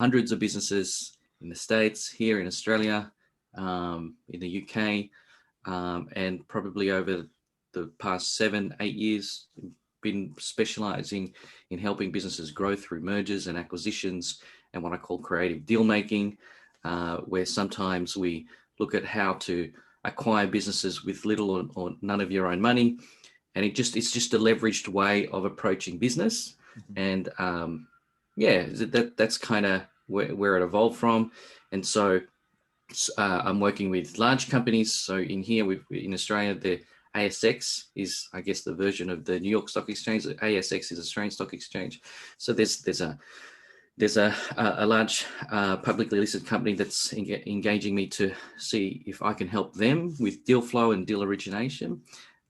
hundreds of businesses in the States, here in Australia, in the UK, and probably over the past 7-8 years, been specializing in helping businesses grow through mergers and acquisitions and what I call creative deal making, where sometimes we look at how to acquire businesses with little or none of your own money. And it's just a leveraged way of approaching business. And that's kind of where it evolved from. And so I'm working with large companies. So in here, in Australia, the ASX is, I guess, the version of the New York Stock Exchange. The ASX is Australian Stock Exchange. So there's a large publicly listed company that's engaging me to see if I can help them with deal flow and deal origination,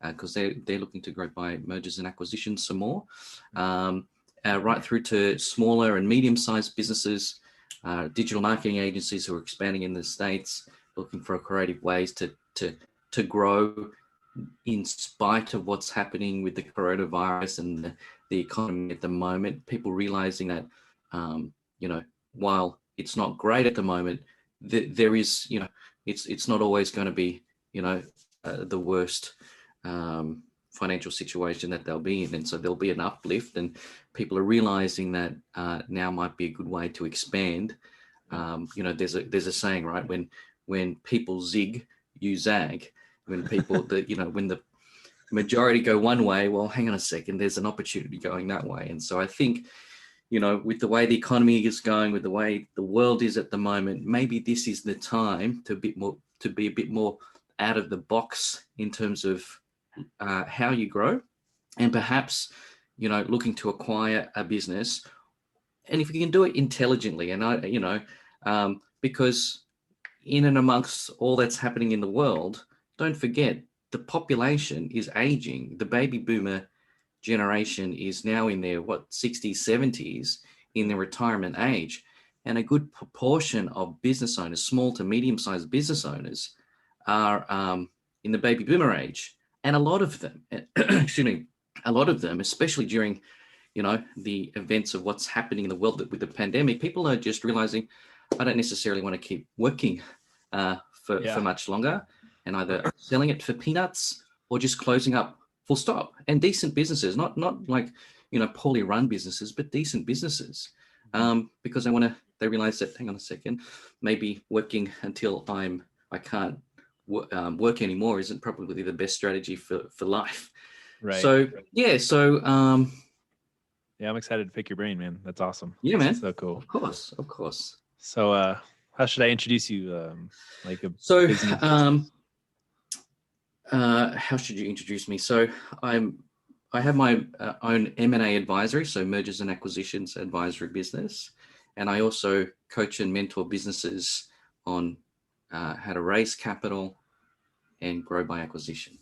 because they're looking to grow by mergers and acquisitions some more, right through to smaller and medium-sized businesses, digital marketing agencies who are expanding in the States, looking for creative ways to grow in spite of what's happening with the coronavirus and the economy at the moment. People realizing that, while it's not great at the moment, there is, it's not always going to be, the worst financial situation that they'll be in. And so there'll be an uplift, and people are realizing that now might be a good way to expand. There's a saying, right? When people zig, you zag. When people, when the majority go one way, well, hang on a second, there's an opportunity going that way. And so I think, with the way the economy is going, with the way the world is at the moment, maybe this is the time to be a bit more out of the box in terms of how you grow, and perhaps, looking to acquire a business. And if you can do it intelligently, and because in and amongst all that's happening in the world, don't forget the population is aging. The baby boomer generation is now in their 60s, 70s, in their retirement age. And a good proportion of business owners, small to medium-sized business owners, are in the baby boomer age. And a lot of them, especially during, the events of what's happening in the world with the pandemic, people are just realizing, I don't necessarily want to keep working for much longer, and either selling it for peanuts or just closing up, full stop. And decent businesses, not like, poorly run businesses, but decent businesses, because they realize that, hang on a second, maybe working until I can't work anymore isn't probably the best strategy for life. Right. So, yeah. So, I'm excited to pick your brain, man. That's awesome. Yeah, man. So cool. Of course. So, how should I introduce you? How should you introduce me? So I have my own M&A advisory, so mergers and acquisitions advisory business. And I also coach and mentor businesses on how to raise capital and grow by acquisition.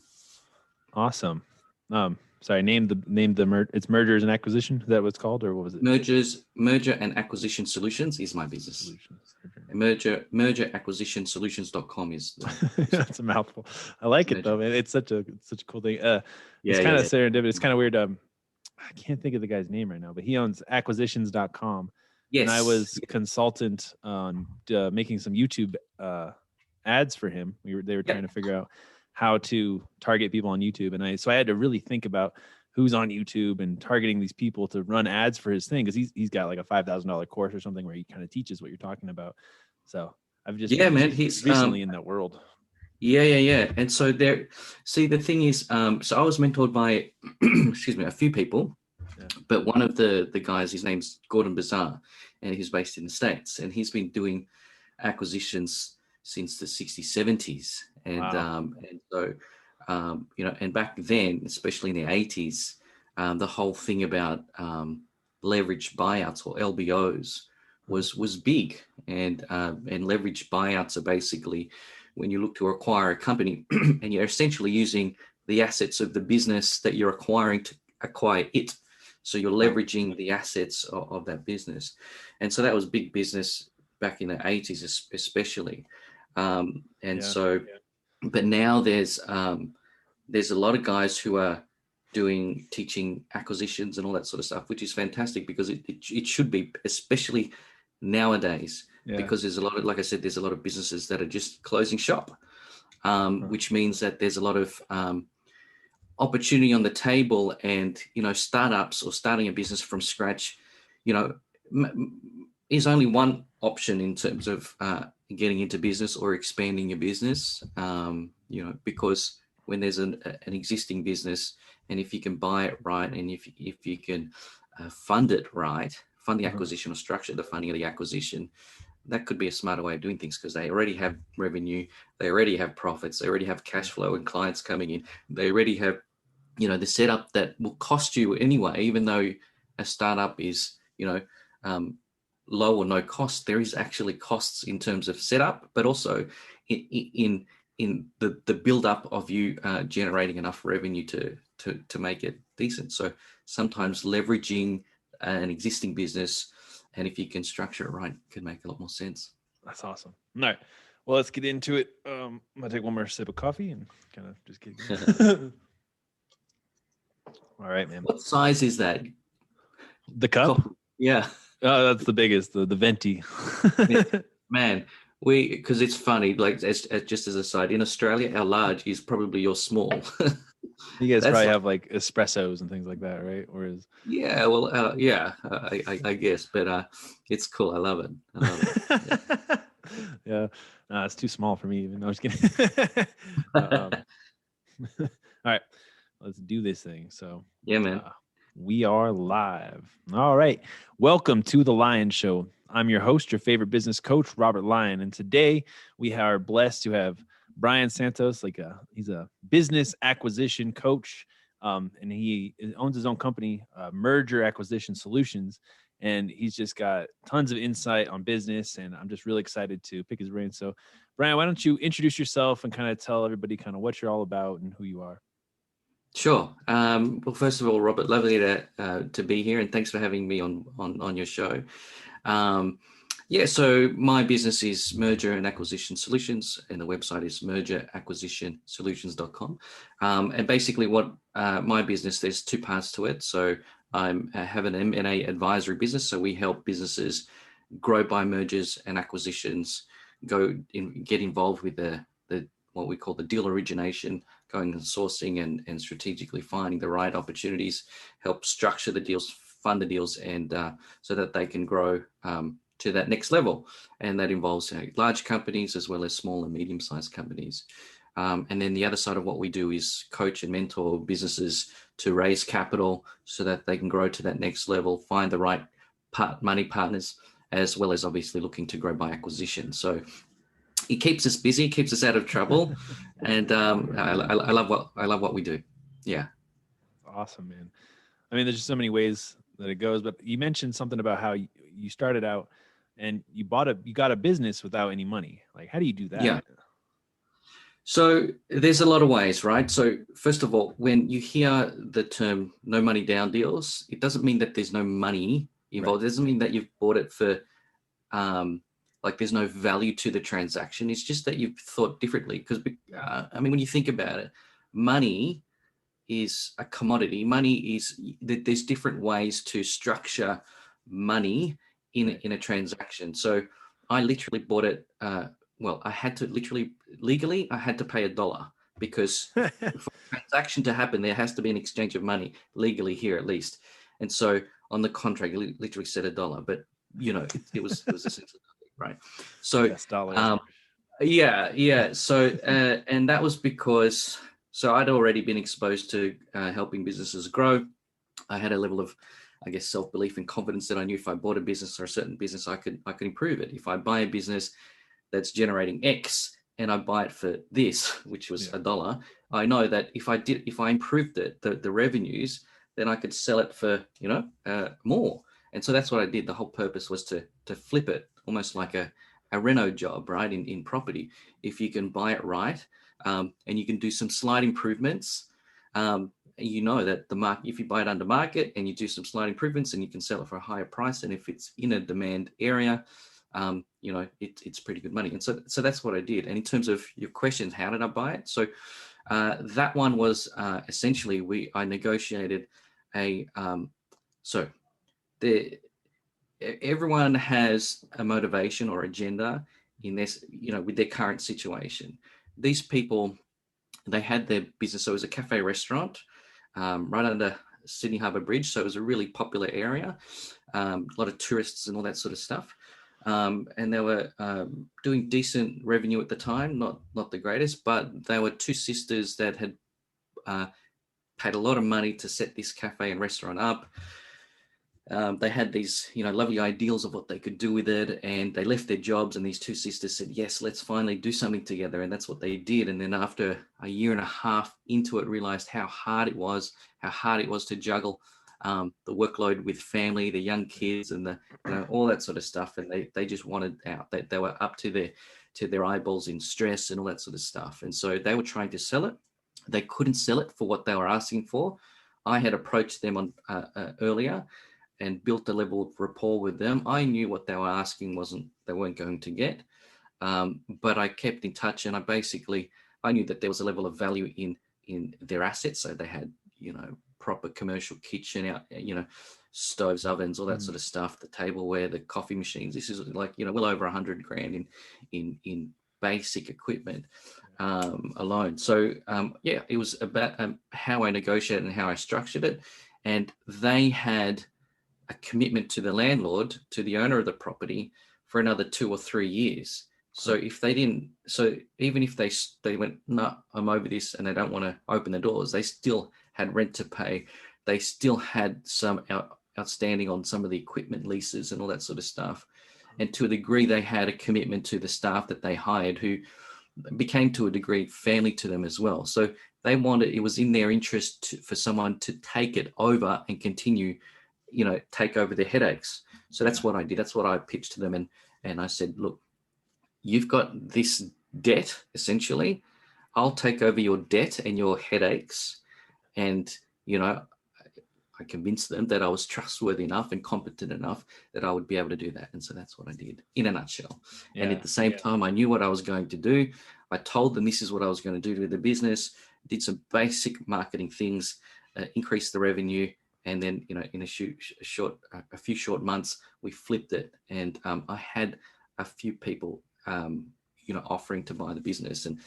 Awesome. Sorry, it's mergers and acquisition. Is that what it's called, or what was it? Merger and Acquisition Solutions is my business. Mergeracquisitionsolutions.com is. That's a mouthful. I like it though, man. It's such a cool thing. It's kind of serendipitous. It's kind of weird. I can't think of the guy's name right now, but he owns acquisitions.com. Yes. And I was consultant on making some YouTube ads for him. They were trying to figure out how to target people on YouTube. And so I had to really think about who's on YouTube and targeting these people to run ads for his thing. Cause he's got like a $5,000 course or something where he kind of teaches what you're talking about. So I've just, he's recently in that world. Yeah. And so the thing is, so I was mentored by, a few people, but one of the guys, his name's Gordon Bazar, and he's based in the States, and he's been doing acquisitions since the 60s, 70s. And, wow. And so, and back then, especially in the 80s, the whole thing about leveraged buyouts or LBOs was big. And leveraged buyouts are basically when you look to acquire a company and you're essentially using the assets of the business that you're acquiring to acquire it. So you're leveraging the assets of that business. And so that was big business back in the 80s, especially. But now there's a lot of guys who are teaching acquisitions and all that sort of stuff, which is fantastic because it should be, especially nowadays, because there's a lot of, like I said, there's a lot of businesses that are just closing shop, which means that there's a lot of opportunity on the table, and startups or starting a business from scratch, is only one option in terms of getting into business or expanding your business. Because when there's an existing business, and if you can buy it right, and if you can fund it right, fund the acquisition or structure the funding of the acquisition, that could be a smarter way of doing things, because they already have revenue, they already have profits, they already have cash flow and clients coming in, they already have the setup that will cost you anyway. Even though a startup is low or no cost, there is actually costs in terms of setup, but also in the build up of you generating enough revenue to make it decent. So sometimes leveraging an existing business, and if you can structure it right, can make a lot more sense. That's awesome. All right, well, let's get into it. I'm gonna take one more sip of coffee and kind of just get going. All right, man. What size is that? The cup? Yeah. Oh, that's the biggest, the venti. Man, because it's funny, like just as a side, in Australia, our large is probably your small. You guys probably have like espressos and things like that, right? Yeah, well, I guess, but it's cool. I love it. Yeah, it's too small for me even. No, I was kidding. All right, let's do this thing. So yeah, man. We are live. All right. Welcome to The Lion Show. I'm your host, your favorite business coach, Robert Lyon. And today we are blessed to have Bryan Santos. He's a business acquisition coach. And he owns his own company, Merger Acquisition Solutions. And he's just got tons of insight on business. And I'm just really excited to pick his brain. So, Bryan, why don't you introduce yourself and kind of tell everybody kind of what you're all about and who you are? Sure. Well, first of all, Robert, lovely to be here, and thanks for having me on your show. So my business is Merger and Acquisition Solutions, and the website is mergeracquisitionsolutions.com. And basically, what my business, there's two parts to it. So I have an M&A advisory business, so we help businesses grow by mergers and acquisitions, get involved with the what we call the deal origination, going and sourcing and strategically finding the right opportunities, help structure the deals, fund the deals, and so that they can grow to that next level. And that involves large companies as well as small and medium-sized companies. And then the other side of what we do is coach and mentor businesses to raise capital so that they can grow to that next level, find the right money partners, as well as obviously looking to grow by acquisition. So it keeps us busy, keeps us out of trouble, and I love what we do. Yeah, awesome, man. I mean, there's just so many ways that it goes. But you mentioned something about how you started out and you got a business without any money. Like, how do you do that? Yeah. So there's a lot of ways, right? So first of all, when you hear the term "no money down" deals, it doesn't mean that there's no money involved. Right. It doesn't mean that you've bought it for like there's no value to the transaction. It's just that you've thought differently. Because when you think about it, money is a commodity. Money is, there's different ways to structure money in a transaction. So I literally bought it. I had to legally, I had to pay $1 because for a transaction to happen, there has to be an exchange of money legally here at least. And so on the contract, it literally said $1, but it was essentially right. So yes, yeah. So and that was because I'd already been exposed to helping businesses grow. I had a level of, I guess, self-belief and confidence that I knew if I bought a business or a certain business, I could improve it. If I buy a business that's generating X and I buy it for this, which was $1, I know that if I improved it, the revenues, then I could sell it for more. And so that's what I did. The whole purpose was to flip it, almost like a reno job, right? In property, if you can buy it right, and you can do some slight improvements, that the market, if you buy it under market and you do some slight improvements, and you can sell it for a higher price, and if it's in a demand area, it's pretty good money. And so that's what I did. And in terms of your questions, how did I buy it? So that one was essentially I negotiated a everyone has a motivation or agenda in this, with their current situation. These people, they had their business. So it was a cafe restaurant right under Sydney Harbour Bridge. So it was a really popular area, a lot of tourists and all that sort of stuff. And they were doing decent revenue at the time, not the greatest, but they were two sisters that had paid a lot of money to set this cafe and restaurant up. They had these, lovely ideals of what they could do with it, and they left their jobs. And these two sisters said, "Yes, let's finally do something together." And that's what they did. And then after a year and a half into it, realized how hard it was to juggle the workload with family, the young kids, and all that sort of stuff. And they just wanted out. They were up to their eyeballs in stress and all that sort of stuff. And so they were trying to sell it. They couldn't sell it for what they were asking for. I had approached them on earlier and built a level of rapport with them. I knew what they were asking they weren't going to get, but I kept in touch, and I knew that there was a level of value in their assets. So they had, proper commercial kitchen out, stoves, ovens, all that sort of stuff, the tableware, the coffee machines. This is like, well over $100,000 in basic equipment alone. So it was about how I negotiated and how I structured it. And they had a commitment to the landlord, to the owner of the property, for another 2 or 3 years. So if they didn't, even if they went, "No, I'm over this," and they don't want to open the doors, they still had rent to pay. They still had some outstanding on some of the equipment leases and all that sort of stuff. And to a degree, they had a commitment to the staff that they hired, who became to a degree family to them as well. So it was in their interest for someone to take it over and continue, take over their headaches. So that's what I did. That's what I pitched to them. And I said, "Look, you've got this debt, essentially. I'll take over your debt and your headaches." And, I convinced them that I was trustworthy enough and competent enough that I would be able to do that. And so that's what I did in a nutshell. Yeah. And at the same time, I knew what I was going to do. I told them this is what I was going to do with the business, did some basic marketing things, increased the revenue. And then, in a few short months, we flipped it. And I had a few people, offering to buy the business. And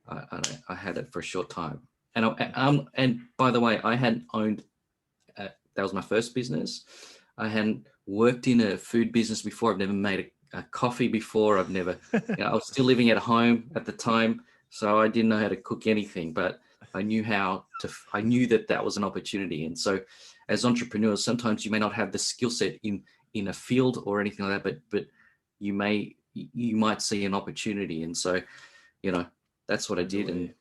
I had it for a short time. And by the way, I hadn't owned, that was my first business. I hadn't worked in a food business before. I've never made a coffee before. I've never, I was still living at home at the time. So I didn't know how to cook anything, but I knew I knew that was an opportunity. And so as entrepreneurs, sometimes you may not have the skill set in a field or anything like that, but you might see an opportunity. And so, that's what I did, and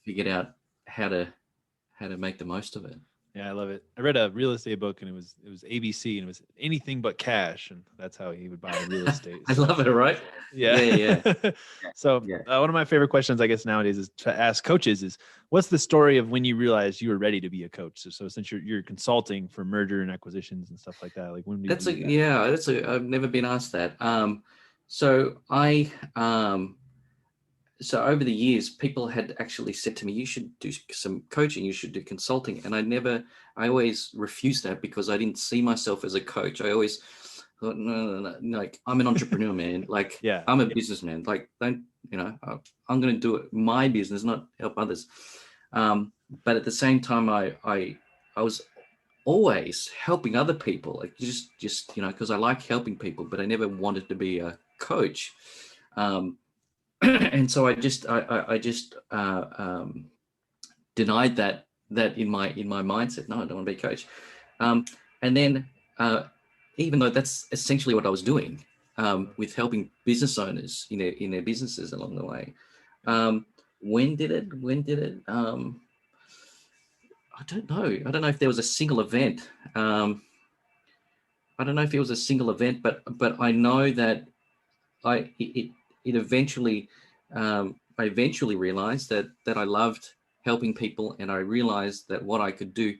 figured out how to make the most of it. Yeah, I love it. I read a real estate book, and it was ABC, and it was anything but cash, and that's how he would buy real estate. I love it, right? Yeah. So one of my favorite questions, I guess, nowadays is to ask coaches is, what's the story of when you realized you were ready to be a coach? So since you're consulting for merger and acquisitions and stuff like that, like when did you do that? I've never been asked that. So over the years, people had actually said to me, "You should do some coaching, you should do consulting." And I always refused that because I didn't see myself as a coach. I always thought, no, like, I'm an entrepreneur, man. Like, I'm a businessman. Like, I'm going to do it, my business, not help others. But at the same time, I was always helping other people, like just because I like helping people, but I never wanted to be a coach. And so I just denied that in my mindset. No, I don't want to be a coach. And then even though that's essentially what I was doing with helping business owners in their businesses along the way. When did it? I don't know. I don't know if there was a single event. I don't know if it was a single event, but I know that it eventually, I eventually realized that I loved helping people, and I realized that what I could do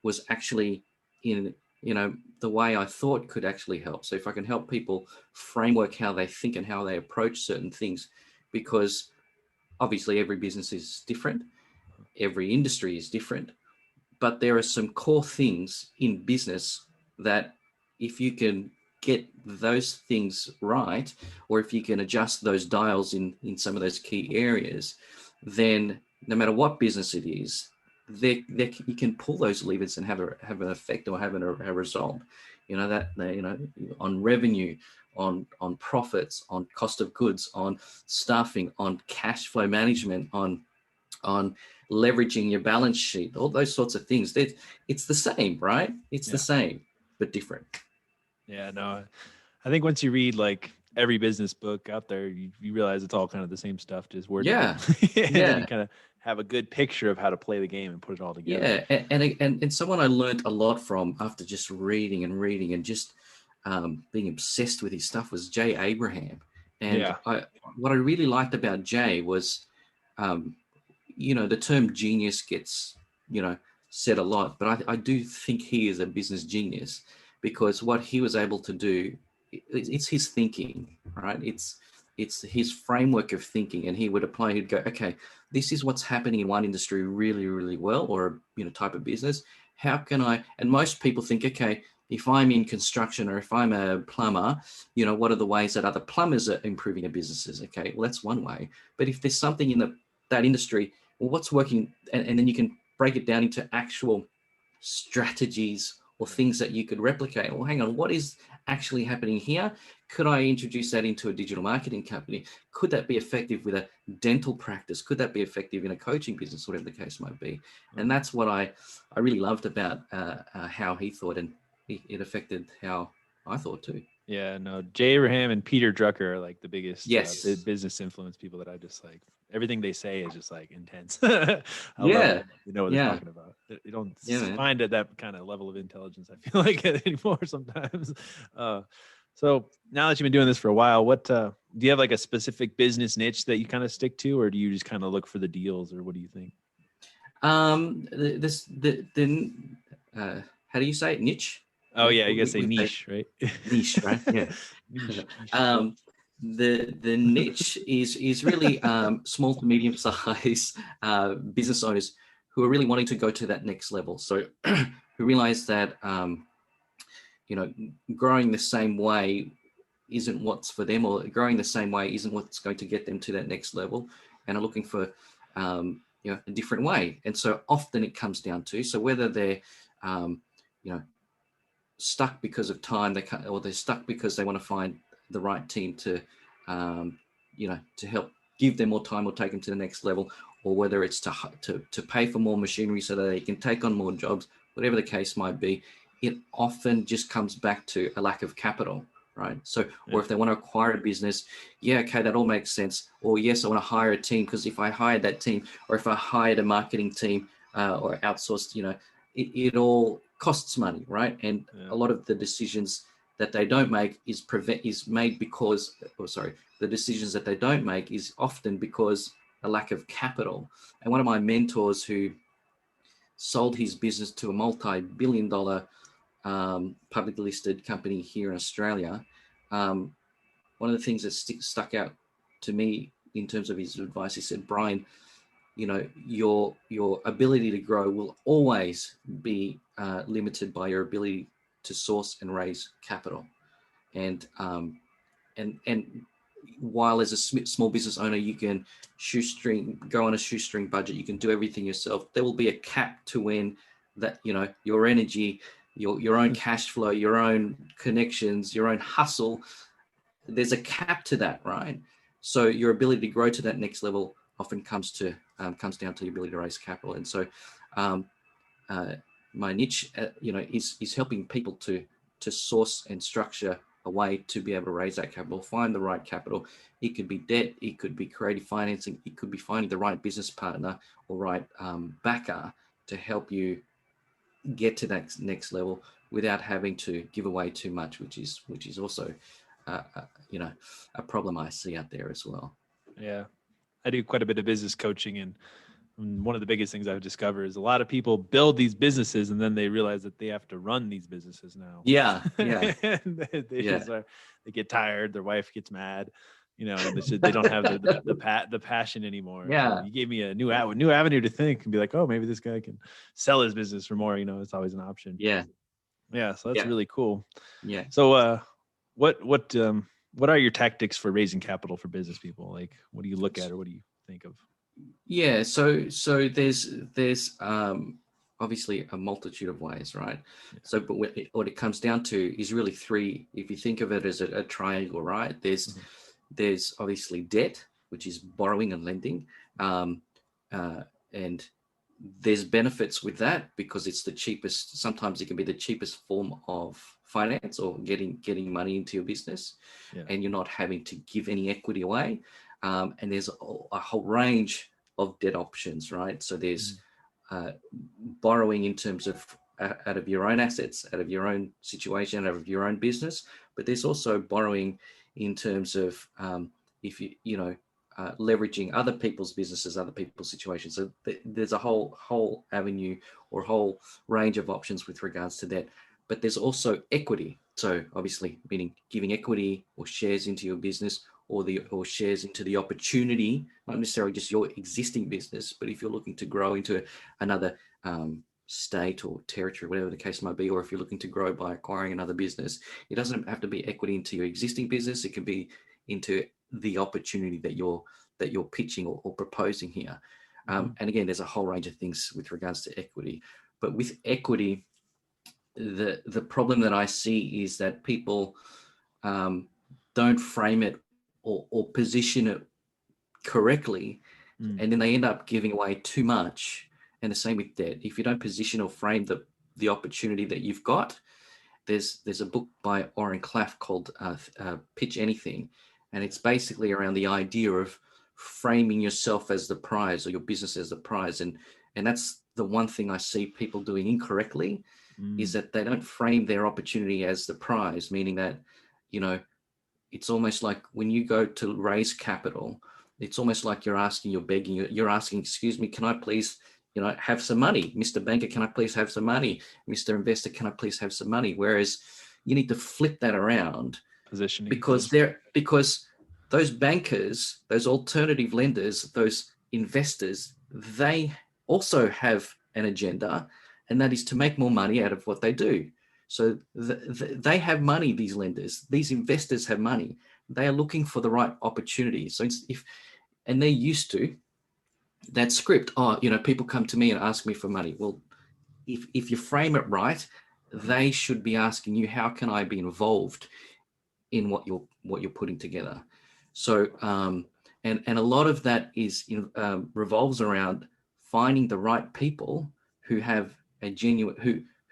was actually in the way I thought could actually help. So if I can help people framework how they think and how they approach certain things, because obviously every business is different, every industry is different, but there are some core things in business that if you can get those things right, or if you can adjust those dials in some of those key areas, then no matter what business it is, you can pull those levers and have an effect or have a result. On revenue, on profits, on cost of goods, on staffing, on cash flow management, on leveraging your balance sheet, all those sorts of things. It's the same, right? It's the same, but different. Yeah, no, I think once you read like every business book out there, you realize it's all kind of the same stuff, just worded. And then you kind of have a good picture of how to play the game and put it all together. Yeah, and someone I learned a lot from after just reading and just being obsessed with his stuff was Jay Abraham. And what I really liked about Jay was, the term genius gets, said a lot, but I do think he is a business genius, because what he was able to do, it's his thinking, right? It's his framework of thinking, and he would apply. He'd go, okay, this is what's happening in one industry really, really well, or type of business. How can I? And most people think, okay, if I'm in construction or if I'm a plumber, what are the ways that other plumbers are improving their businesses? Okay, well, that's one way. But if there's something in that industry, well, what's working? And then you can break it down into actual strategies or things that you could replicate. Well, hang on, what is actually happening here? Could I introduce that into a digital marketing company? Could that be effective with a dental practice? Could that be effective in a coaching business, whatever the case might be? And that's what I really loved about how he thought, and it affected how I thought too. Yeah, no, Jay Abraham and Peter Drucker are like the biggest business influence people that I just like. Everything they say is just like intense. I love it. You know what they're talking about. You don't find that kind of level of intelligence, I feel like, anymore sometimes. So now that you've been doing this for a while, what do you have like a specific business niche that you kind of stick to, or do you just kind of look for the deals, or what do you think? How do you say it? Niche? Oh yeah, you gotta say niche, right? Niche, right? Yeah. niche. The niche is really small to medium size business owners who are really wanting to go to that next level. So who realize that growing the same way isn't what's for them, or growing the same way isn't what's going to get them to that next level, and are looking for a different way. And so often it comes down to, so whether they're stuck because of time, or they're stuck because they want to find the right team to to help give them more time or take them to the next level, or whether it's to pay for more machinery so that they can take on more jobs, whatever the case might be, it often just comes back to a lack of capital, right? So, or if they want to acquire a business, okay, that all makes sense. Or yes, I want to hire a team, because if I hired that team, or if I hired a marketing team or outsourced, it all costs money, right? And a lot of the decisions that they don't make the decisions that they don't make is often because a lack of capital. And one of my mentors who sold his business to a multi-billion-dollar publicly listed company here in Australia, one of the things that stuck out to me in terms of his advice, he said, Bryan, your ability to grow will always be limited by your ability to source and raise capital. And while as a small business owner, you can go on a shoestring budget, you can do everything yourself, there will be a cap to when that, your energy, your own cash flow, your own connections, your own hustle, there's a cap to that, right? So your ability to grow to that next level often comes down to the ability to raise capital. And so my niche, is helping people to source and structure a way to be able to raise that capital, find the right capital. It could be debt, it could be creative financing, it could be finding the right business partner or right backer to help you get to that next level without having to give away too much, which is also a problem I see out there as well. Yeah, I do quite a bit of business coaching, and one of the biggest things I've discovered is a lot of people build these businesses and then they realize that they have to run these businesses now. Yeah. They get tired. Their wife gets mad. They don't have the passion anymore. Yeah. So you gave me a new avenue to think and be like, oh, maybe this guy can sell his business for more. It's always an option. Yeah. Yeah. So that's really cool. Yeah. So What are your tactics for raising capital for business people? Like, what do you look at, or what do you think of? Yeah, so there's obviously a multitude of ways, right? Yeah. So, but what it comes down to is really three. If you think of it as a triangle, right? There's obviously debt, which is borrowing and lending, and there's benefits with that because it's the cheapest. Sometimes it can be the cheapest form of finance or getting money into your business, and you're not having to give any equity away. And there's a whole range of debt options, right? So there's borrowing in terms of out of your own assets, out of your own situation, out of your own business, but there's also borrowing in terms of if leveraging other people's businesses, other people's situations. So there's a whole avenue or whole range of options with regards to that. But there's also equity. So obviously, meaning giving equity or shares into your business or shares into the opportunity, not necessarily just your existing business, but if you're looking to grow into another state or territory, whatever the case might be, or if you're looking to grow by acquiring another business, it doesn't have to be equity into your existing business. It can be into the opportunity that you're pitching or proposing here. And again, there's a whole range of things with regards to equity. But with equity, the problem that I see is that people don't frame it or position it correctly, and then they end up giving away too much. And the same with debt. If you don't position or frame the opportunity that you've got, there's a book by Oren Klaff called Pitch Anything, and it's basically around the idea of framing yourself as the prize or your business as the prize. And that's the one thing I see people doing incorrectly is that they don't frame their opportunity as the prize, meaning that, it's almost like when you go to raise capital, it's almost like you're asking, excuse me, can I please, have some money? Mr. Banker, can I please have some money? Mr. Investor, can I please have some money? Whereas you need to flip that around. Positioning. Because those bankers, those alternative lenders, those investors, they also have an agenda, and that is to make more money out of what they do. So they have money, these lenders, these investors have money. They are looking for the right opportunity. So and they're used to that script. People come to me and ask me for money. Well, if you frame it right, they should be asking you, how can I be involved in what you're putting together? So, and a lot of that is revolves around finding the right people who have a genuine,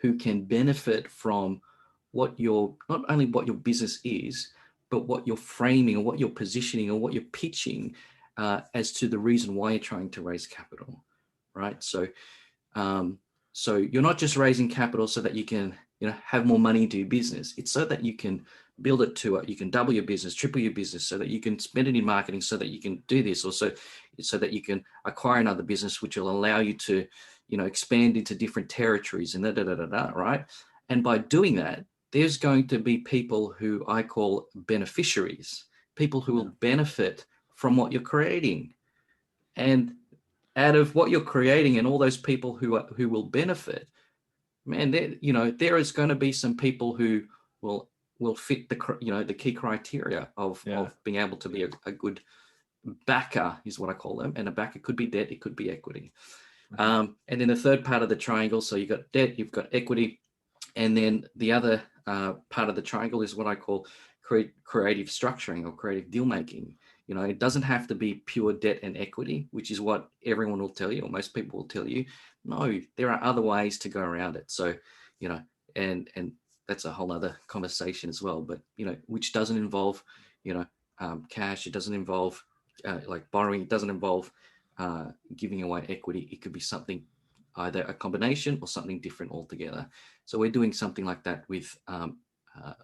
who can benefit from not only what your business is, but what you're framing or what you're positioning or what you're pitching as to the reason why you're trying to raise capital, right? So, so you're not just raising capital so that you can have more money to your business. It's so that you can build it to it. You can double your business, triple your business, so that you can spend it in marketing, so that you can do this, or so that you can acquire another business, which will allow you to, expand into different territories and right? And by doing that, there's going to be people who I call beneficiaries, people who will benefit from what you're creating. And out of what you're creating and all those people who will benefit, man, there is going to be some people who will fit the key criteria of being able to be a good backer, is what I call them. And a backer could be debt, it could be equity. And then the third part of the triangle, so you've got debt, you've got equity, and then the other part of the triangle is what I call creative structuring or creative deal making. It doesn't have to be pure debt and equity, which is what everyone will tell you, or most people will tell you. No, there are other ways to go around it. So, and that's a whole other conversation as well, but, which doesn't involve, cash. It doesn't involve like borrowing. It doesn't involve giving away equity. It could be something, either a combination or something different altogether. So we're doing something like that with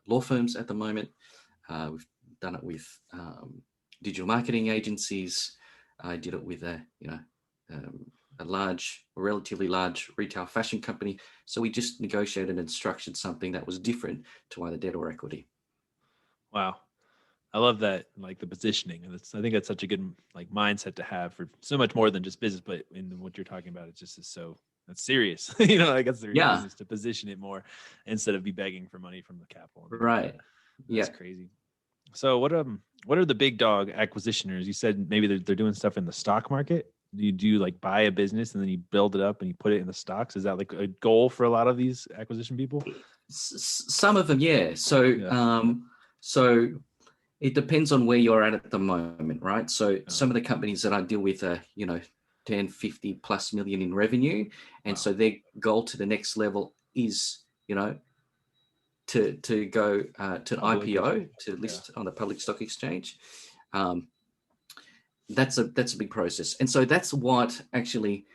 law firms at the moment. We've done it with digital marketing agencies. I did it with a relatively large retail fashion company. So we just negotiated and structured something that was different to either debt or equity. Wow. I love that, like the positioning. And I think that's such a good mindset to have for so much more than just business, but in what you're talking about, it's just that's serious. I guess the reason is to position it more instead of be begging for money from the capital. Right. That's crazy. So what are the big dog acquisitioners? You said maybe they're doing stuff in the stock market. Do you do like buy a business and then you build it up and you put it in the stocks? Is that like a goal for a lot of these acquisition people? Some of them, yeah. So it depends on where you're at the moment, right? So some of the companies that I deal with are, 10, 50 plus million in revenue. And so their goal to the next level is, to go to an IPO, to list on the public stock exchange. That's a big process. And so that's what actually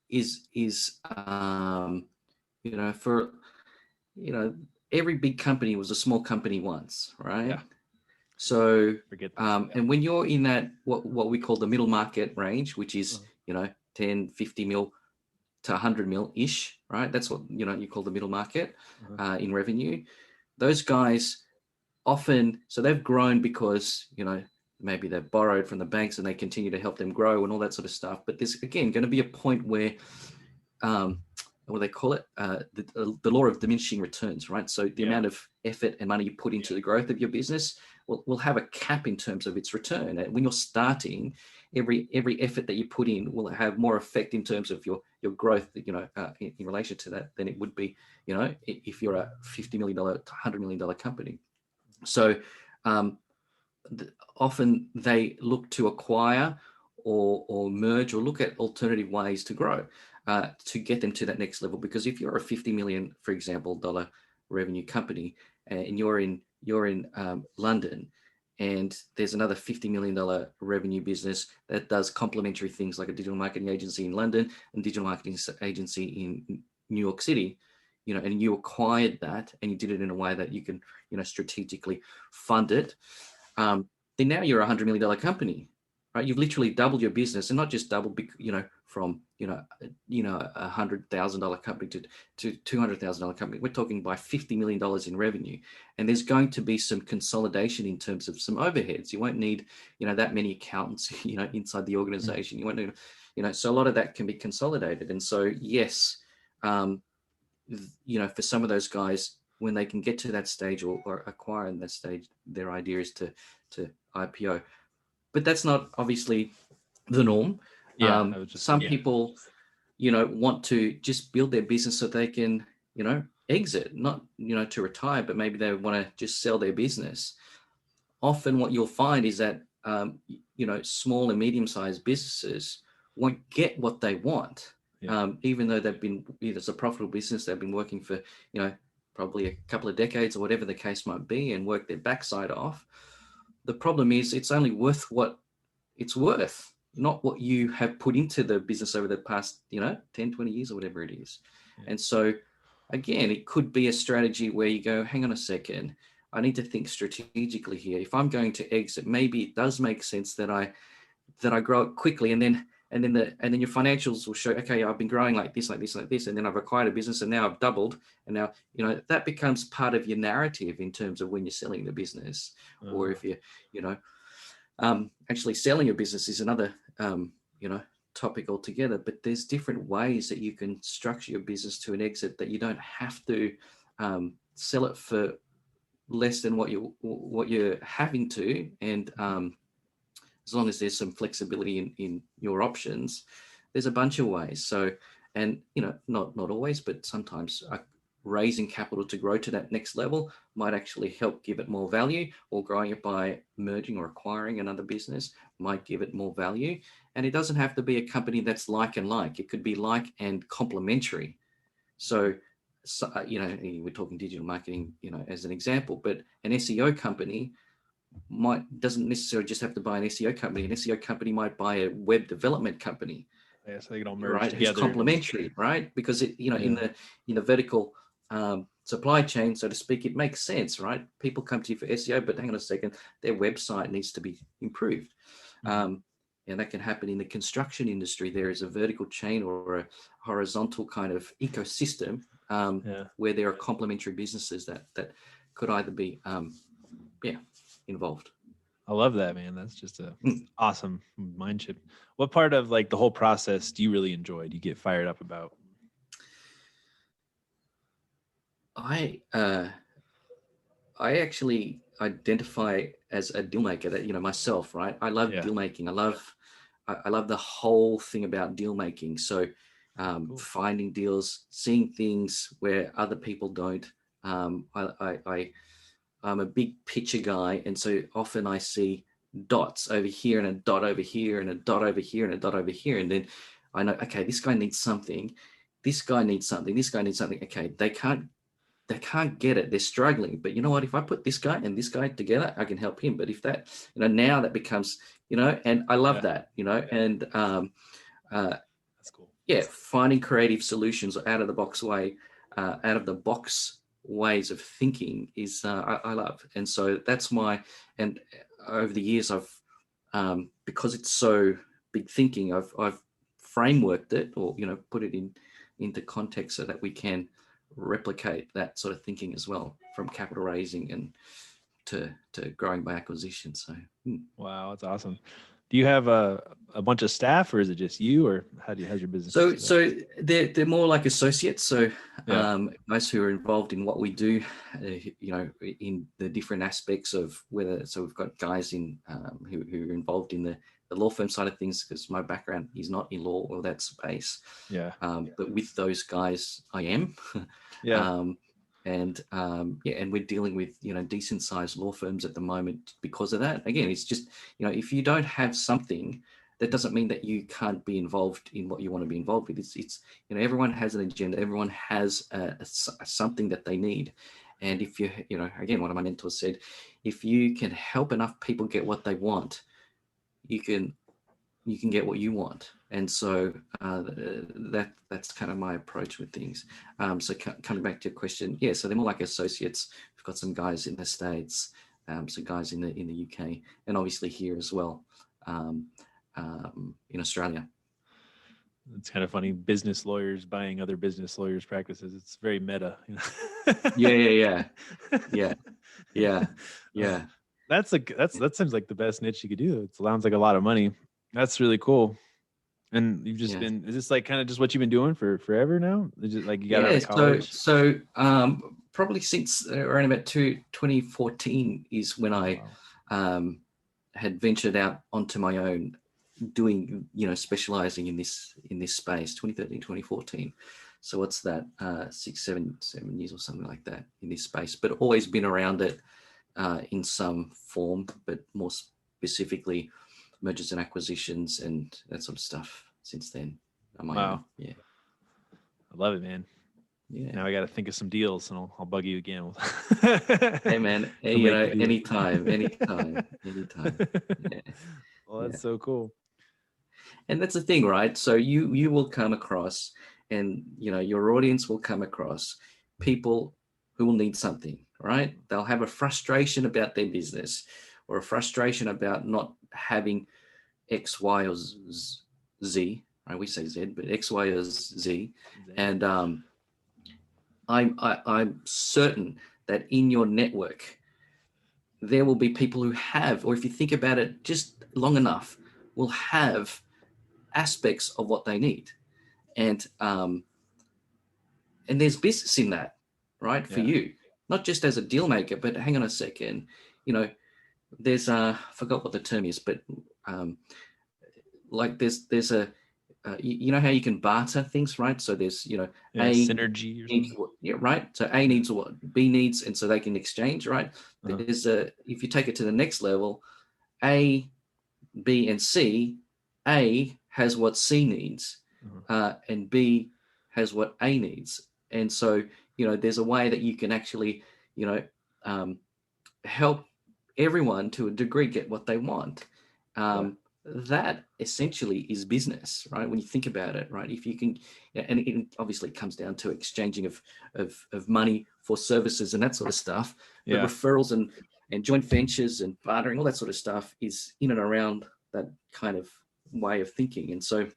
is for, every big company was a small company once, right? Yeah. So, and when you're in that, what we call the middle market range, which is, 10, 50 mil to 100 mil ish, right? That's what, you call the middle market in revenue. Those guys often, so they've grown because, maybe they've borrowed from the banks and they continue to help them grow and all that sort of stuff. But there's, again, going to be a point where, what do they call it? The law of diminishing returns, right? So the amount of effort and money you put into the growth of your business will have a cap in terms of its return. And when you're starting, every effort that you put in will have more effect in terms of your growth, in relation to that than it would be, if you're a $50 million to $100 million company. So often they look to acquire or merge or look at alternative ways to grow. To get them to that next level, because if you're a 50 million, for example, dollar revenue company, and you're in London, and there's another $50 million revenue business that does complementary things like a digital marketing agency in London and digital marketing agency in New York City, and you acquired that and you did it in a way that you can, strategically fund it. Then now you're a $100 million company. Right, you've literally doubled your business, and not just doubled, from $100,000 company to $200,000 company. We're talking by $50 million in revenue, and there's going to be some consolidation in terms of some overheads. You won't need, that many accountants, inside the organization. You won't need, so a lot of that can be consolidated. And so, yes, for some of those guys, when they can get to that stage or acquire in that stage, their idea is to IPO. But that's not obviously the norm. Some people, want to just build their business so they can, exit, not, to retire, but maybe they want to just sell their business. Often what you'll find is that, small and medium-sized businesses won't get what they want, even though they've been, it's a profitable business, they've been working for, probably a couple of decades or whatever the case might be, and work their backside off. The problem is it's only worth what it's worth, not what you have put into the business over the past, 10, 20 years or whatever it is. Yeah. And so, again, it could be a strategy where you go, hang on a second, I need to think strategically here. If I'm going to exit, maybe it does make sense that I grow it quickly, and then your financials will show, okay, I've been growing like this, and then I've acquired a business, and now I've doubled, and now, that becomes part of your narrative in terms of when you're selling the business, or if you, actually selling your business is another, topic altogether. But there's different ways that you can structure your business to an exit that you don't have to sell it for less than what you're having to, and as long as there's some flexibility in your options, there's a bunch of ways. So, and not always, but sometimes raising capital to grow to that next level might actually help give it more value, or growing it by merging or acquiring another business might give it more value. And it doesn't have to be a company that's like and like. It could be like and complementary. So we're talking digital marketing, as an example, but an SEO company doesn't necessarily just have to buy an SEO company. An SEO company might buy a web development company. Yeah, so they can all merge together. It's complementary, right? Because it, in the vertical supply chain, so to speak, it makes sense, right? People come to you for SEO, but hang on a second, their website needs to be improved. And that can happen in the construction industry. There is a vertical chain or a horizontal kind of ecosystem where there are complementary businesses that could either be, involved. I love that, man. That's just a awesome mind shift. What part of like the whole process do you really enjoy? Do you get fired up about? I I actually identify as a deal maker, that, myself, right? I love deal making. I love the whole thing about deal making. So cool. Finding deals, seeing things where other people don't. I'm a big picture guy, and so often I see dots over here and a dot over here and a dot over here and a dot over here, and then I know, okay, this guy needs something, this guy needs something, this guy needs something. Okay, they can't get it, they're struggling, but you know what, if I put this guy and this guy together, I can help him. But if that, now that becomes, and I love that, and that's cool. Finding creative solutions out of the box ways of thinking is I love. And so that's and over the years I've because it's so big thinking, I've frameworked it, or put it into context so that we can replicate that sort of thinking as well, from capital raising and to growing by acquisition. So wow, that's awesome. Do you have a bunch of staff, or is it just you, or how's your business? So they're more like associates. So guys who are involved in what we do, in the different aspects of whether. So we've got guys in who are involved in the law firm side of things, because my background is not in law or that space. But with those guys, I am. And we're dealing with decent sized law firms at the moment because of that. Again, it's just if you don't have something, that doesn't mean that you can't be involved in what you want to be involved with. It's everyone has an agenda, everyone has something that they need, and if you again, one of my mentors said, if you can help enough people get what they want, you can get what you want. And so that's kind of my approach with things. So coming back to your question, so they're more like associates. We've got some guys in the States, some guys in the UK, and obviously here as well, in Australia. It's kind of funny, business lawyers buying other business lawyers' practices. It's very meta. Yeah. That seems like the best niche you could do. It sounds like a lot of money. That's really cool. And you've just been, is this like kind of just what you've been doing for forever now? Is it like you got out of college? So probably since around about 2014 is when I had ventured out onto my own, doing, specializing in this space, 2013, 2014. So what's that, 7 years or something like that in this space, but always been around it in some form, but more specifically mergers and acquisitions and that sort of stuff since then. Wow. Yeah. I love it, man. Yeah. Now I got to think of some deals, and I'll bug you again. Hey, man. Hey, anytime. Yeah. Well, that's so cool. And that's the thing, right? So you will come across, and your audience will come across people who will need something, right? They'll have a frustration about their business, or a frustration about not having X, Y, or Z. Right? We say Z, but X, Y, or Z. And I'm certain that in your network there will be people who have, or if you think about it just long enough, will have aspects of what they need, and there's business in that, right? For you, not just as a deal maker, but hang on a second, there's I forgot what the term is, but like there's a you know how you can barter things, right? So there's A synergy or something. Right. So A needs what B needs, and so they can exchange, right? There's if you take it to the next level, A, B, and C, A has what C needs, and B has what A needs. And so, there's a way that you can actually, help everyone to a degree get what they want. That essentially is business, right? When you think about it, right? If you can, and it obviously comes down to exchanging of money for services and that sort of stuff, but referrals and joint ventures and bartering, all that sort of stuff is in and around that kind of way of thinking. And so,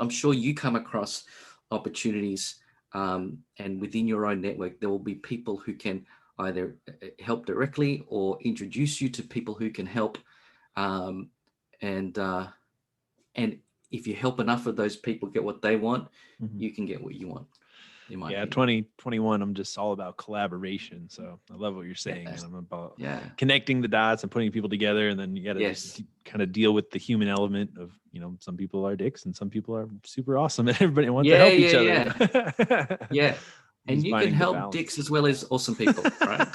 I'm sure you come across opportunities, and within your own network, there will be people who can either help directly or introduce you to people who can help. And if you help enough of those people get what they want, you can get what you want. in my opinion. 2021, I'm just all about collaboration. So I love what you're saying, and I'm about connecting the dots and putting people together. And then you got to just kind of deal with the human element of, some people are dicks and some people are super awesome, and everybody wants to help each other. Yeah. And you can help dicks as well as awesome people, right?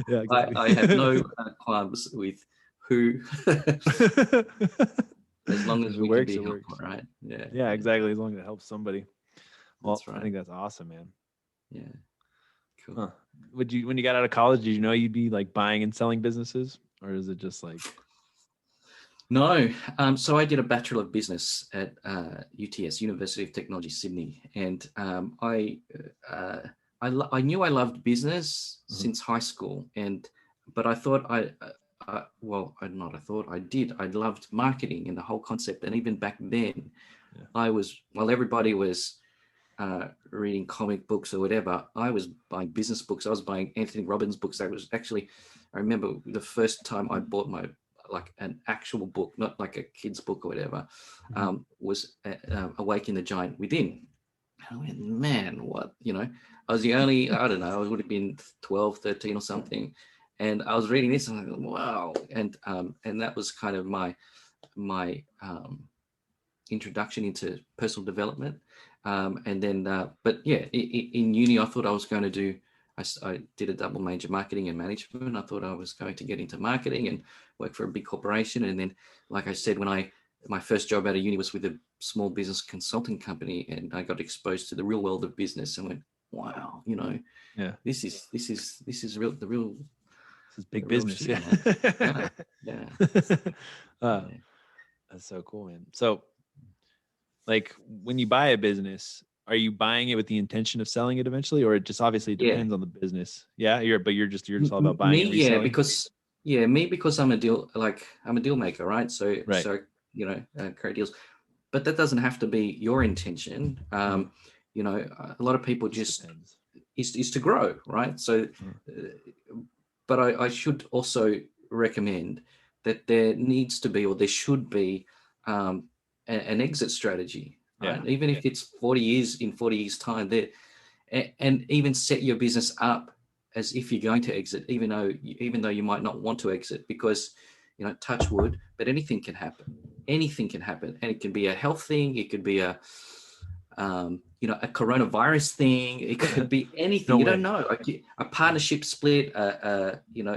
Yeah, exactly. I have no qualms with who, as long as we can be helpful, right? Yeah, exactly. As long as it helps somebody. Well, I think that's awesome, man. Yeah, cool. Huh. When you got out of college, did you know you'd be like buying and selling businesses, or is it just like? No. So I did a Bachelor of Business at UTS, University of Technology, Sydney. And I knew I loved business since high school. But I thought I did. I loved marketing and the whole concept. And even back then, while everybody was reading comic books or whatever, I was buying business books. I was buying Anthony Robbins books. I remember the first time I bought like an actual book, not like a kid's book or whatever, was Awaken the Giant Within. And I went, man, what, I was the only, I don't know, I would have been 12, 13 or something. And I was reading this and I go, wow. And that was kind of my introduction into personal development. And then, but yeah, in uni, I thought I was going to do, I did a double major, marketing and management. I thought I was going to get into marketing and work for a big corporation. And then, like I said, my first job out of uni was with a small business consulting company, and I got exposed to the real world of business and went, wow, this is real. This is big business. Shit, yeah. That's so cool, man. So, like, when you buy a business, are you buying it with the intention of selling it eventually, or it just obviously depends on the business? Yeah, you're just all about buying and reselling. Because I'm a deal maker, right? So create deals, but that doesn't have to be your intention. A lot of people just is to grow, right? So, but I should also recommend that there needs to be, or there should be, an exit strategy. Right? Even if it's 40 years time there, and even set your business up as if you're going to exit, even though you might not want to exit, because, touch wood, but anything can happen, and it can be a health thing. It could be a coronavirus thing. It could be anything. Don't know. Like a partnership split,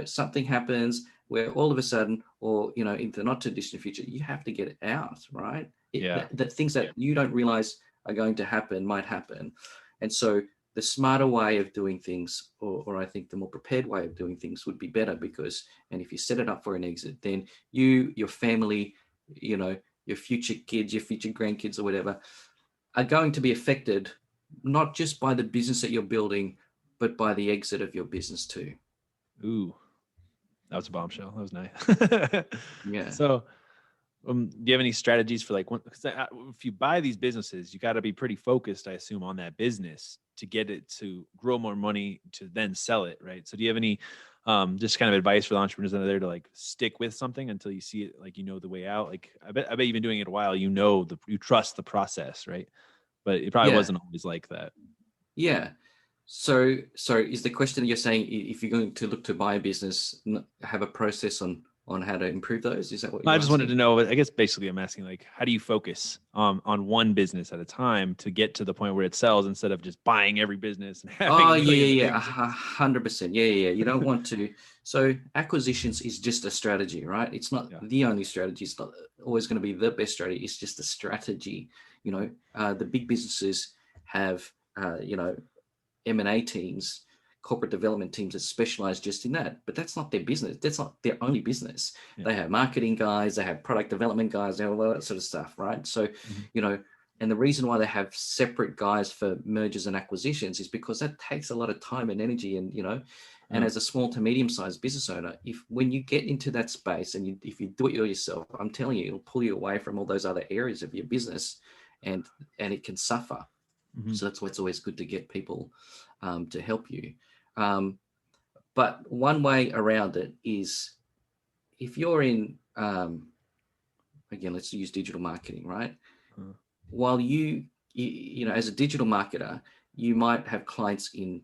something happens where all of a sudden, or, in the not too distant future, you have to get it out, right? The things that you don't realize are going to happen might happen. And so the smarter way of doing things, or I think the more prepared way of doing things, would be better, and if you set it up for an exit, then your family, your future kids, your future grandkids or whatever, are going to be affected, not just by the business that you're building, but by the exit of your business too. Ooh, that was a bombshell. That was nice. Yeah. So, do you have any strategies for if you buy these businesses, you got to be pretty focused, I assume, on that business to get it to grow more money to then sell it, right? So do you have any just kind of advice for the entrepreneurs out there to stick with something until you see it, the way out? Like I bet you've been doing it a while, you trust the process, right? But it probably wasn't always like that. Yeah. So is the question that you're saying, if you're going to look to buy a business, have a process on how to improve those? Is that what you're I just wanted to know, I guess basically I'm asking, how do you focus on one business at a time to get to the point where it sells, instead of just buying every business and having 100%. Yeah. You don't want to. So acquisitions is just a strategy, right? It's not the only strategy. It's not always going to be the best strategy. It's just a strategy. The big businesses have, M&A teams, corporate development teams that specialize just in that, but that's not their business. That's not their only business. They have marketing guys, they have product development guys, they have all that sort of stuff, right? So, and the reason why they have separate guys for mergers and acquisitions is because that takes a lot of time and energy. And, and as a small to medium-sized business owner, when you get into that space and if you do it yourself, I'm telling you, it'll pull you away from all those other areas of your business, and it can suffer. So that's why it's always good to get people to help you. But one way around it is, if you're in, again, let's use digital marketing, right? While you as a digital marketer, you might have clients in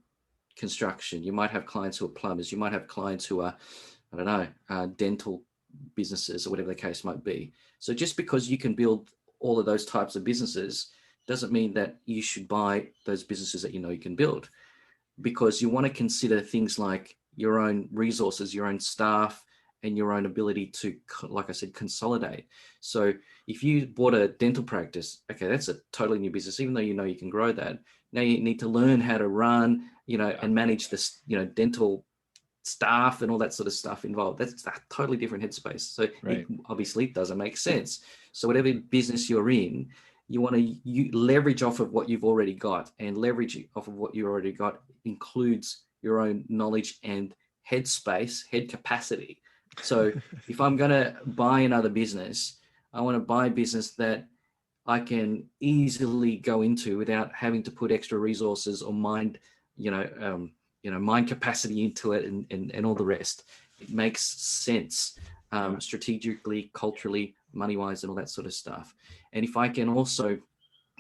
construction. You might have clients who are plumbers. You might have clients who are, I don't know, dental businesses or whatever the case might be. So just because you can build all of those types of businesses doesn't mean that you should buy those businesses that you can build, because you want to consider things like your own resources, your own staff, and your own ability to, like I said, consolidate. So if you bought a dental practice, okay, that's a totally new business, even though you can grow that. Now you need to learn how to run, and manage this, dental staff and all that sort of stuff involved. That's a totally different headspace. So right. It obviously doesn't make sense. So whatever business you're in, you want to leverage off of what you've already got, and leverage off of what you already got includes your own knowledge and head capacity. So if I'm going to buy another business, I want to buy a business that I can easily go into without having to put extra resources or mind capacity into it, and all the rest. It makes sense strategically, culturally, money-wise, and all that sort of stuff. And if I can also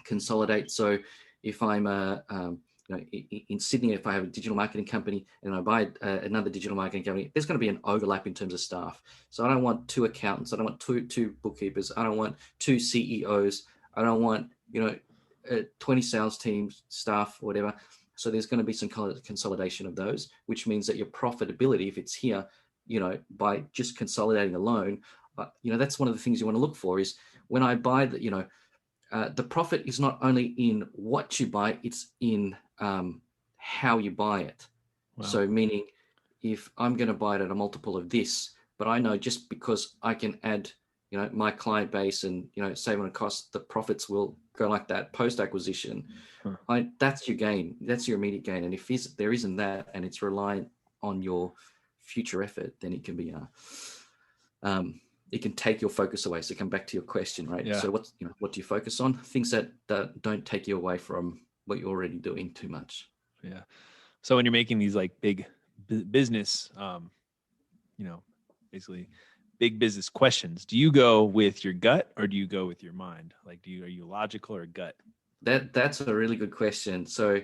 consolidate, so if I'm in Sydney, if I have a digital marketing company and I buy another digital marketing company, there's going to be an overlap in terms of staff. So I don't want 2 accountants. I don't want two bookkeepers. I don't want 2 CEOs. I don't want 20 sales teams, staff, whatever. So there's going to be some consolidation of those, which means that your profitability, if it's here, by just consolidating alone, that's one of the things you want to look for, is when I buy the profit is not only in what you buy, it's in how you buy it. Wow. So meaning, if I'm going to buy it at a multiple of this, but I know just because I can add, my client base and, save on a cost, the profits will go like that post-acquisition. That's your gain. That's your immediate gain. And if there isn't that, and it's reliant on your future effort, then it can be it can take your focus away. So come back to your question, right? Yeah. So what do you focus on? Things that don't take you away from what you're already doing too much. Yeah. So when you're making these like big business, basically big business questions, do you go with your gut or do you go with your mind? Like, are you logical or gut? That's a really good question. So,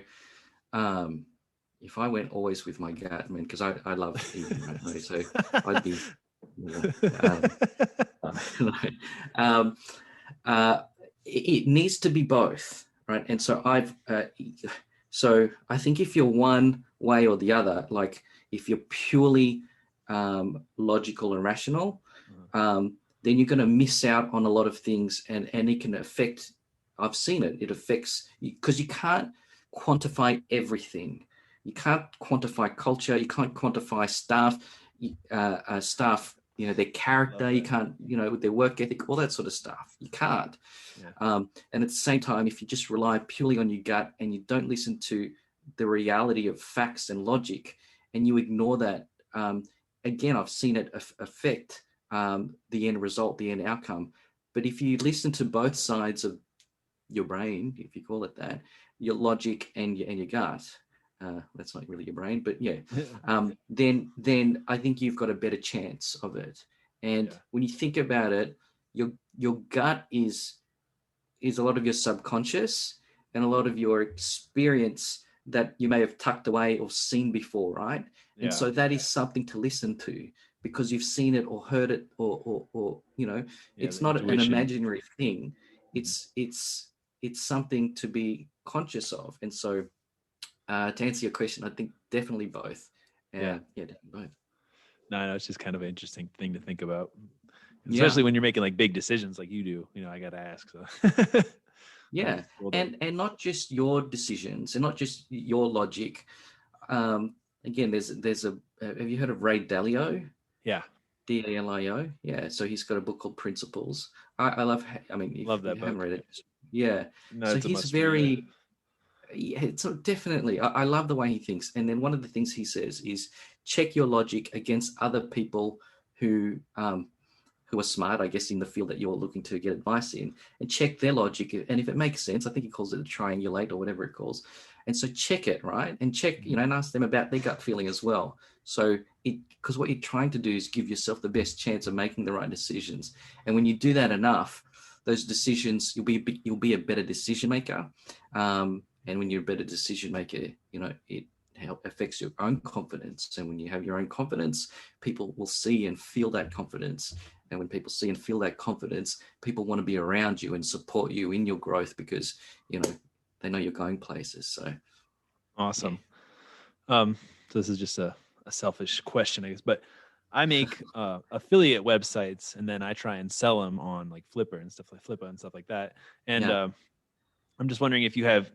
if I went always with my gut, because I love eating, right? So I'd be. It needs to be both, right? And so so I think if you're one way or the other, like if you're purely logical and rational, then you're going to miss out on a lot of things, and it can affect. I've seen it. It affects, because you can't quantify everything. You can't quantify culture. You can't quantify staff. Their character. You can't, their work ethic, all that sort of stuff. You can't. Yeah. And at the same time, if you just rely purely on your gut and you don't listen to the reality of facts and logic, and you ignore that, again, I've seen it affect the end result, the end outcome. But if you listen to both sides of your brain, if you call it that, your logic and your gut, that's not really your brain, but yeah, then I think you've got a better chance of it. And when you think about it, your gut is a lot of your subconscious and a lot of your experience that you may have tucked away or seen before, right? Yeah. And so that is something to listen to, because you've seen it or heard it, or it's not intuition. An imaginary thing. It's something to be conscious of. And so to answer your question, I think definitely both. Definitely both. No, it's just kind of an interesting thing to think about, especially when you're making like big decisions like you do. I got to ask. So. Yeah, and not just your decisions and not just your logic. Again, there's a. Have you heard of Ray Dalio? Yeah. Dalio. Yeah. So he's got a book called Principles. I love. Love that you book. Haven't read it. Yeah. No, so he's very. Yeah, so definitely, I love the way he thinks. And then one of the things he says is check your logic against other people who are smart, I guess, in the field that you're looking to get advice in, and check their logic. And if it makes sense, I think he calls it a triangulate or whatever it calls. And so check it, right? And check, and ask them about their gut feeling as well. So because what you're trying to do is give yourself the best chance of making the right decisions. And when you do that enough, those decisions, you'll be a better decision maker. And when you're a better decision maker, it affects your own confidence. And when you have your own confidence, people will see and feel that confidence. And when people see and feel that confidence, people want to be around you and support you in your growth because, they know you're going places. So awesome. Yeah. So this is just a selfish question, I guess, but I make affiliate websites and then I try and sell them on like Flipper and stuff like that. And I'm just wondering if you have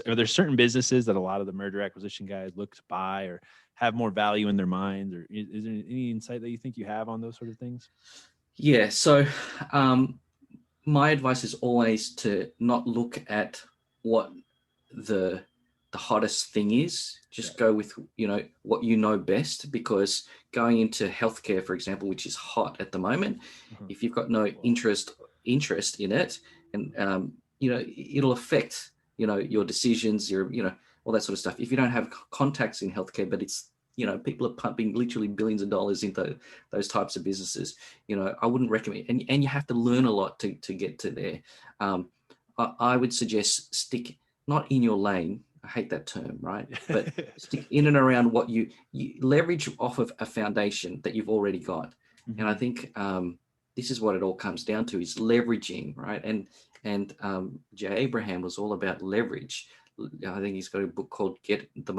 are there certain businesses that a lot of the merger acquisition guys look to buy or have more value in their minds, or is there any insight that you think you have on those sort of things? Yeah. So my advice is always to not look at what the hottest thing is. Just go with what you know best, because going into healthcare, for example, which is hot at the moment, if you've got no interest in it, and it'll affect your decisions, your all that sort of stuff. If you don't have contacts in healthcare, but it's people are pumping literally billions of dollars into those types of businesses, I wouldn't recommend, and you have to learn a lot to get to there. I would suggest stick not in your lane. I hate that term, right? But stick in and around what you leverage off of a foundation that you've already got. Mm-hmm. And I think this is what it all comes down to, is leveraging, right? And Jay Abraham was all about leverage. I think he's got a book called Get the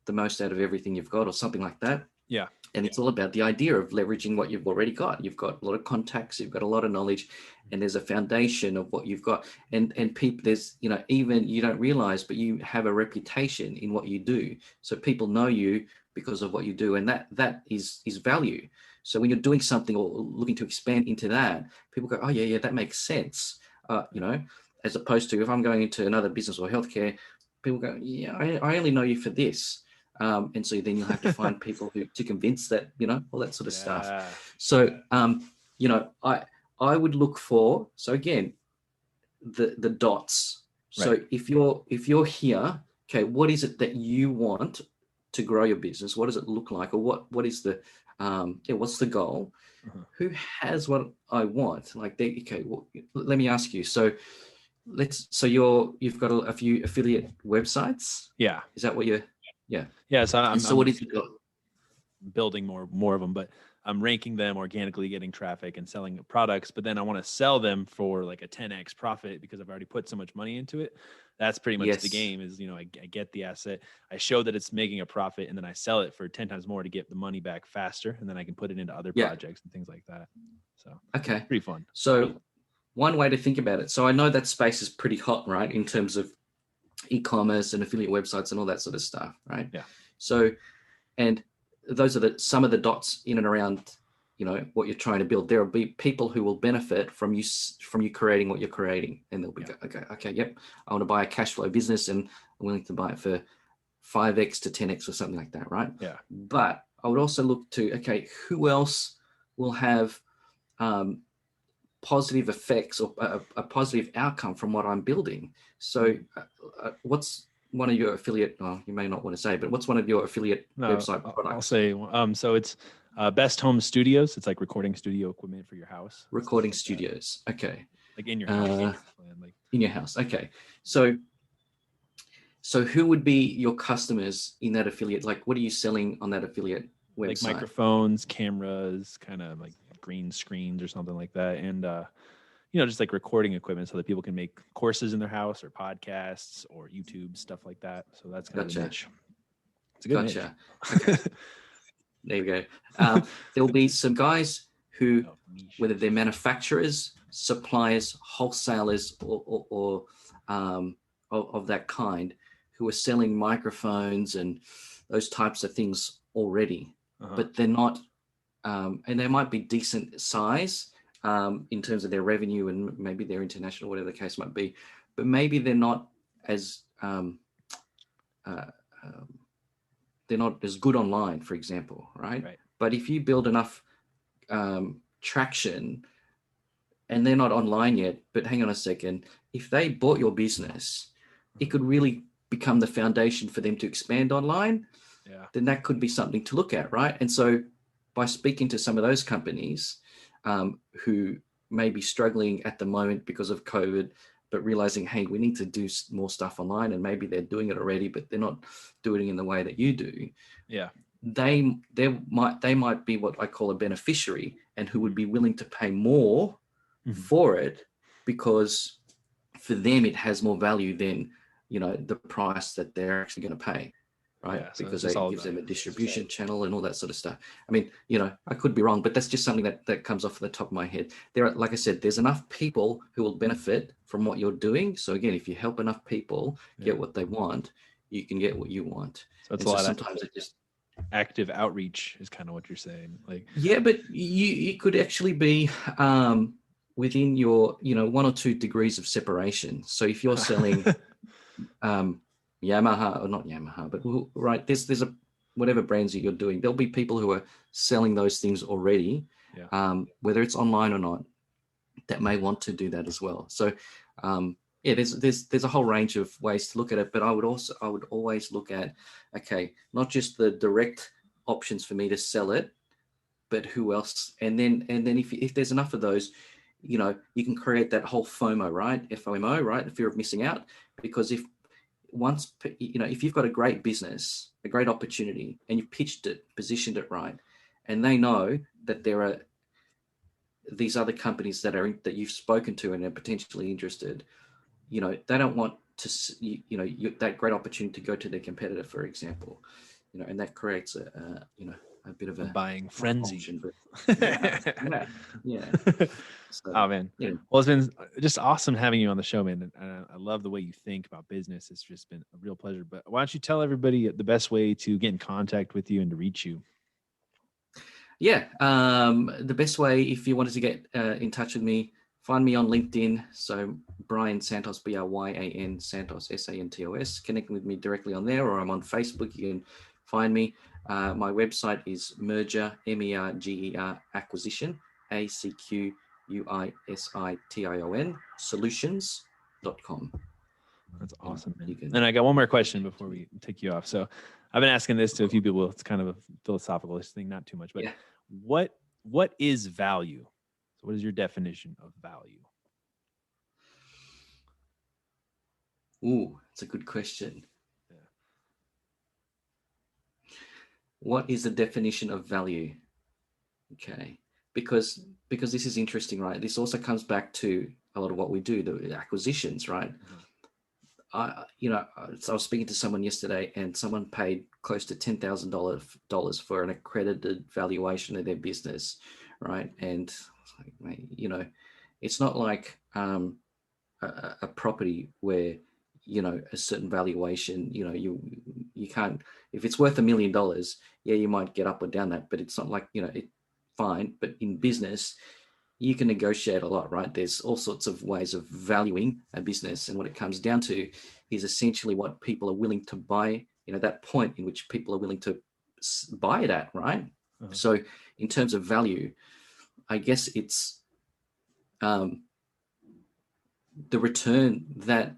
Most Out of Everything You've Got, or something like that. Yeah. And it's all about the idea of leveraging what you've already got. You've got a lot of contacts, you've got a lot of knowledge, and there's a foundation of what you've got. And people, there's, even you don't realize, but you have a reputation in what you do. So people know you because of what you do. And that is value. So when you're doing something or looking to expand into that, people go, oh yeah, that makes sense. As opposed to if I'm going into another business or healthcare, people go, yeah, I only know you for this. And so then you'll have to find people to convince that, all that sort of stuff. So, I would look for, so again, the dots. So right. if you're here, okay, what is it that you want to grow your business? What does it look like? Or what is the, what's the goal? Uh-huh. Who has what I want? Let me ask you. So you've got a few affiliate websites. Yeah. Is that what you're? Yeah. So what is it? Building more of them, but I'm ranking them organically, getting traffic and selling products. But then I want to sell them for like a 10x profit because I've already put so much money into it. That's pretty much the game. Is I get the asset, I show that it's making a profit, and then I sell it for 10 times more to get the money back faster, and then I can put it into other projects and things like that. So okay, pretty fun. So one way to think about it. So I know that space is pretty hot, right, in terms of e-commerce and affiliate websites and all that sort of stuff, right? Yeah. So, and those are some of the dots in and around, what you're trying to build. There will be people who will benefit from you creating what you're creating, and they'll be okay, yep, I want to buy a cash flow business, and I'm willing to buy it for 5x to 10x or something like that, right? Yeah. But I would also look to, okay, who else will have positive effects or a positive outcome from what I'm building? So what's one of your affiliate, you may not want to say, but what's one of your affiliate website products? I'll say, so it's Best Home Studios. It's like recording studio equipment for your house. Recording studios. That. Okay. Like in your house. In your house. Okay. So who would be your customers in that affiliate? Like, what are you selling on that affiliate website? Like microphones, cameras, kind of like green screens or something like that. And, just like recording equipment so that people can make courses in their house or podcasts or YouTube, stuff like that. So that's kind of the niche. It's a good niche. Okay. There you go. There'll be some guys who, whether they're manufacturers, suppliers, wholesalers, or of that kind, who are selling microphones and those types of things already, but they're not, and they might be decent size in terms of their revenue, and maybe they're international, whatever the case might be, but maybe they're not as they're not as good online, for example, right? But if you build enough traction, and they're not online yet, but hang on a second, if they bought your business, it could really become the foundation for them to expand online. Then that could be something to look at, right? And so by speaking to some of those companies who maybe struggling at the moment because of COVID, but realizing, hey, we need to do more stuff online, and maybe they're doing it already, but they're not doing it in the way that you do. Yeah. They might be what I call a beneficiary, and who would be willing to pay more for it, because for them it has more value than, the price that they're actually going to pay. Right. Yeah, so because it gives them a distribution channel and all that sort of stuff. I mean, I could be wrong, but that's just something that comes off the top of my head. There are, like I said, there's enough people who will benefit from what you're doing. So again, if you help enough people get what they want, you can get what you want. So it's a lot sometimes it just active outreach is kind of what you're saying. Like, yeah, but you could actually be within your 1 or 2 degrees of separation. So if you're selling Yamaha, or not Yamaha, but right, there's a whatever brands that you're doing, there'll be people who are selling those things already, whether it's online or not, that may want to do that as well. So there's a whole range of ways to look at it, but I would always look at, okay, not just the direct options for me to sell it, but who else, and then if there's enough of those, you can create that whole FOMO, right? FOMO, right? The fear of missing out. Because if you've got a great business, a great opportunity, and you've pitched it, positioned it right, and they know that there are these other companies that you've spoken to and are potentially interested, they don't want to, that great opportunity to go to their competitor, for example, and that creates a bit of a buying frenzy. Option, but yeah. So, oh man, well, it's been just awesome having you on the show, man. And I love the way you think about business. It's just been a real pleasure. But why don't you tell everybody the best way to get in contact with you and to reach you? Yeah, the best way, if you wanted to get in touch with me, find me on LinkedIn. So Bryan Santos, Bryan Santos, Santos. Connect with me directly on there, or I'm on Facebook. You can find me. My website is merger, MERGER, acquisition, ACQUISITION, solutions.com. That's awesome, man. And I got one more question before we take you off. So I've been asking this to a few people. It's kind of a philosophical thing, not too much, but what is value? So what is your definition of value? Ooh, it's a good question. Yeah. What is the definition of value? Okay, because this is interesting, right? This also comes back to a lot of what we do, the acquisitions, right? So I was speaking to someone yesterday, and someone paid close to $10,000 for an accredited valuation of their business, right? And it's not like a property where a certain valuation, you can't, if it's worth $1 million, you might get up or down that, but it's not like fine. But in business, you can negotiate a lot, right? There's all sorts of ways of valuing a business. And what it comes down to is essentially what people are willing to buy, that point in which people are willing to buy it at, right? Uh-huh. So in terms of value, I guess it's the return that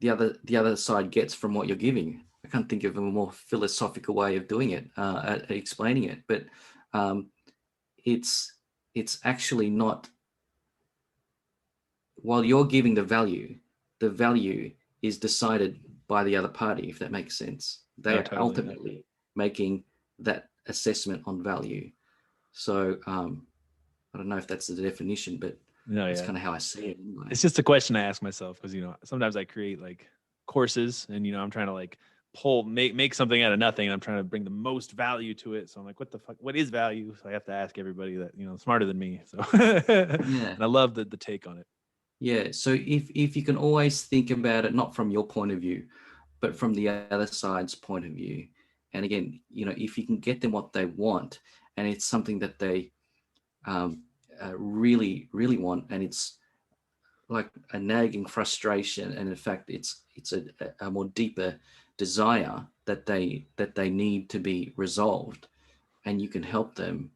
the other side gets from what you're giving. I can't think of a more philosophical way of doing it, explaining it, but it's actually not, while you're giving the value is decided by the other party, if that makes sense. They are ultimately making that assessment on value. So I don't know if that's the definition, but that's kind of how I see it. Anyway. It's just a question I ask myself, because sometimes I create like courses, and I'm trying to like make something out of nothing, and I'm trying to bring the most value to it. So I'm like, what the fuck? What is value? So I have to ask everybody that smarter than me. So and I love the take on it. Yeah. So if you can always think about it not from your point of view, but from the other side's point of view, and again, if you can get them what they want, and it's something that they really, really want, and it's like a nagging frustration, and in fact, it's a more deeper desire that they need to be resolved, and you can help them.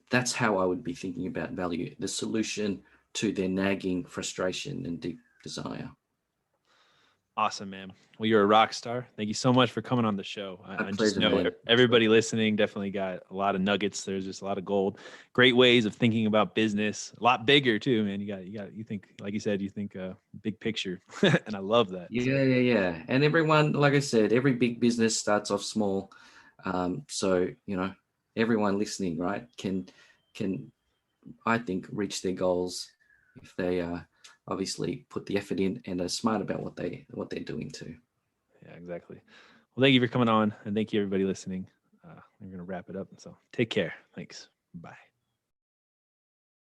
That's how I would be thinking about value: the solution to their nagging frustration and deep desire. Awesome, man. Well, you're a rock star. Thank you so much for coming on the show. I just know man. Everybody listening definitely got a lot of nuggets. There's just a lot of gold. Great ways of thinking about business. A lot bigger too, man. You think, like you said, you think big picture, and I love that. Yeah. And everyone, like I said, every big business starts off small. So everyone listening, right, can I think reach their goals if they obviously put the effort in and are smart about what they're doing too. Yeah, exactly. Well, thank you for coming on, and thank you everybody listening. We're gonna wrap it up. So take care. Thanks. Bye.